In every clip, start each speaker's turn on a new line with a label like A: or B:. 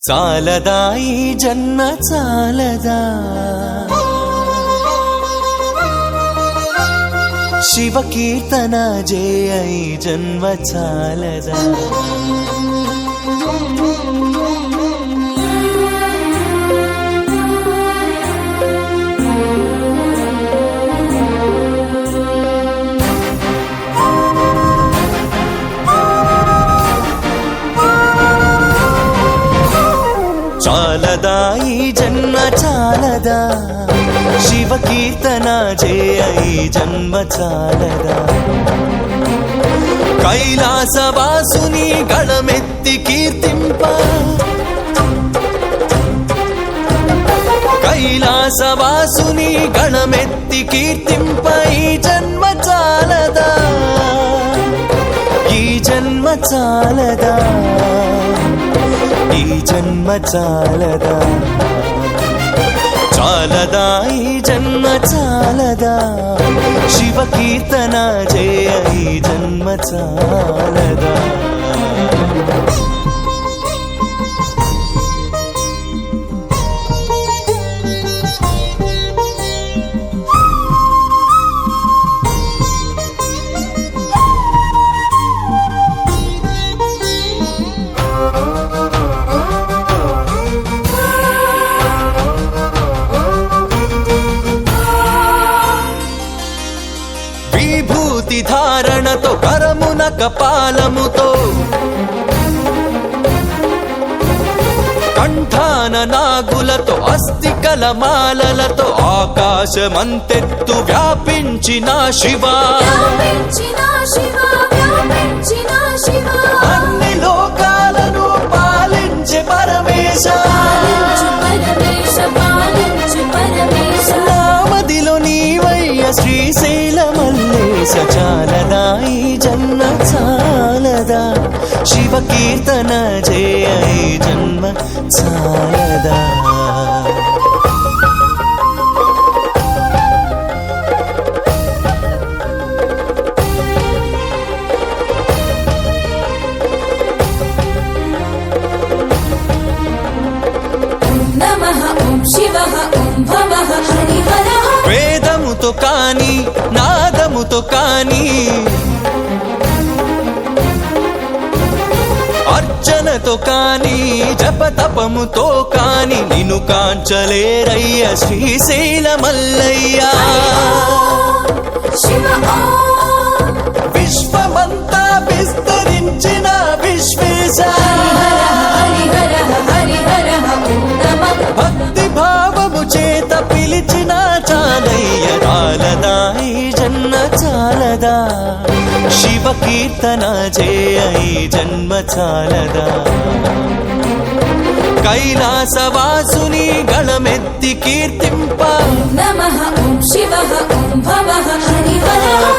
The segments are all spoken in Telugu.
A: చాలదా ఈ జన్మ చాలదా శివ కీర్తన జయ ఈ జన్మ చాలదా చాలదా ఈ జన్మ చాలదా శివ కీర్తన జయ ఈ జన్మ చాలదా కైలాసవాసుని గళమెత్తి కీర్తింప కైలాసవాసుని గళమెత్తి కీర్తింప ఈ జన్మ చాలదా ఈ జన్మ చాలదా ఈ జన్మ చాలదా చాలదా ఈ జన్మ చాలదా శివ కీర్తన జయ ఈ జన్మ చాలదా ధారణతో కరమున కపాలముతో కంఠాన నాగులతో అస్థికల మాలలతో ఆకాశమంతెత్తు వ్యాపించిన శివా అన్ని లోకాలను పాలించే పరమేశ నామదిలో నీవయ్య శ్రీశైల మల్లేశ చాలదా ఈ జన్మ చాలదా శివ కీర్తన జయ ఈ జన్మ చాలదా వేదముతో కాని నాదముతో కాని అర్చనతో కాని జపతపముతో కాని నిన్ను కాంచలేరయ్య శ్రీశైల మల్లయ్య విశ్వమంతా విస్తరించిన విశ్వేశ భక్తి భావము చేత పిలిచిన చాలయ్య చాలదా ఈ జన్మ చాలదా శివ కీర్తన జయ ఈ జన్మ చాలదా కైలాసవాసుని గళమెత్తి కీర్తింప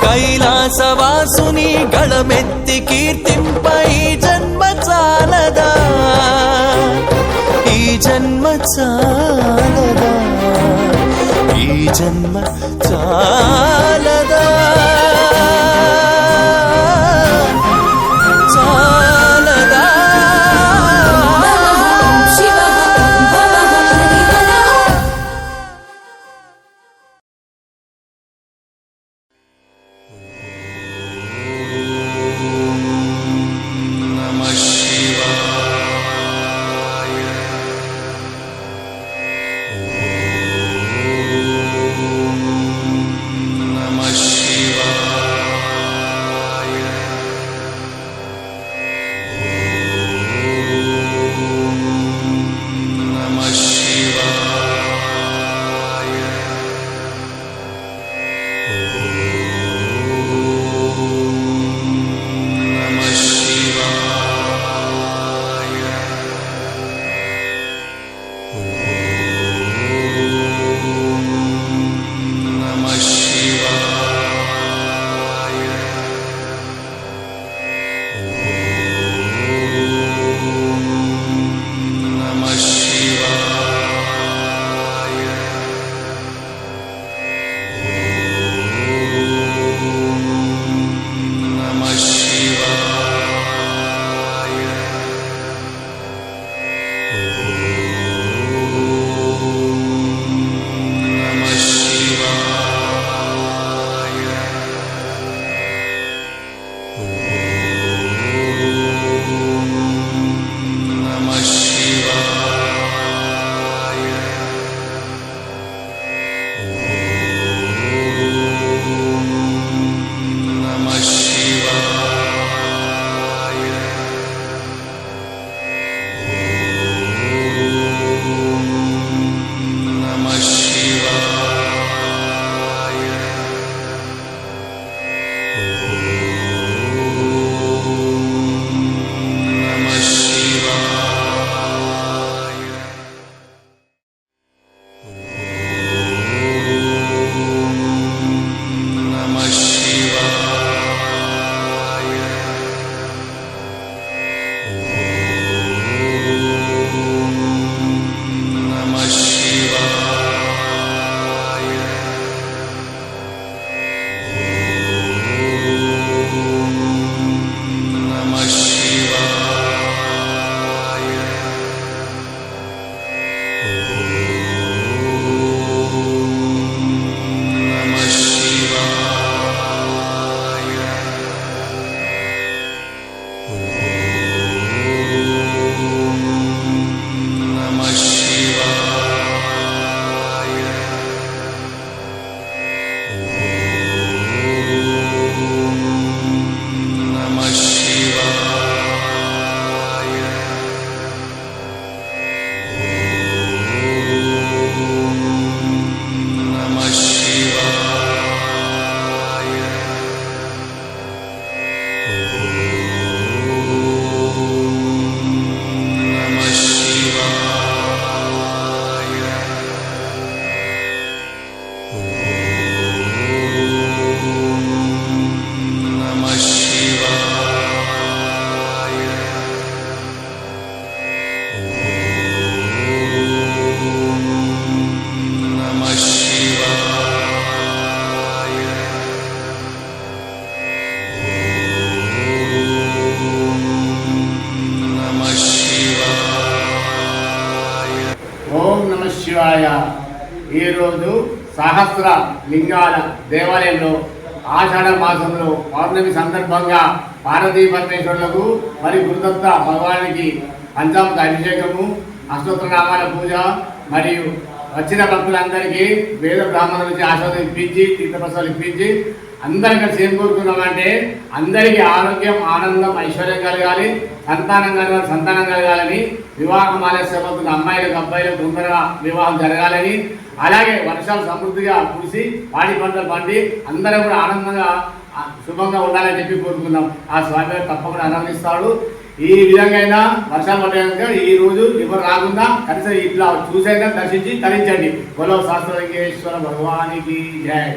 A: కైలాసవాసుని గళమెత్తి కీర్తింప ఈ జన్మ చాలదా ఈ జన్మ చాలదా ఈ జన్మ చాలదా చాలదా
B: Namaः శివాయ. ఈరోజు సహస్ర లింగాల దేవాలయంలో ఆషాఢ మాసంలో పౌర్ణమి సందర్భంగా పార్వతీ పరమేశ్వరులకు మరి గురుదత్త భగవానికి పంచామృత అభిషేకము, అష్టోత్తరనామాల పూజ మరియు వచ్చిన భక్తులందరికీ వేద బ్రాహ్మణుల నుంచి ఆశీర్వాదం ఇప్పించి తీర్థప్రసాదాలు ఇప్పించి అందరికీ ఏం కోరుకున్నామంటే అందరికీ ఆరోగ్యం, ఆనందం, ఐశ్వర్యం కలగాలి, సంతానం కలగాలని, వివాహం ఆలస్యం అవుతున్న అమ్మాయిలకు అబ్బాయిలకు తొందరగా వివాహం జరగాలని, అలాగే వర్షాలు సమృద్ధిగా కురిసి పాడి పంటలు పండి అందరూ కూడా ఆనందంగా శుభంగా ఉండాలని చెప్పి కోరుకున్నాం. ఆ స్వామి తప్పకుండా అనుగ్రహిస్తాడు. ఈ విధంగా వర్షాలు పడ్డాక ఈ రోజు ఎవరు రాకుండా కనీసం ఇట్లా చూసైనా దర్శించి తరించండి. బలో శాస్త్రలింగేశ్వర భగవానికి జయ.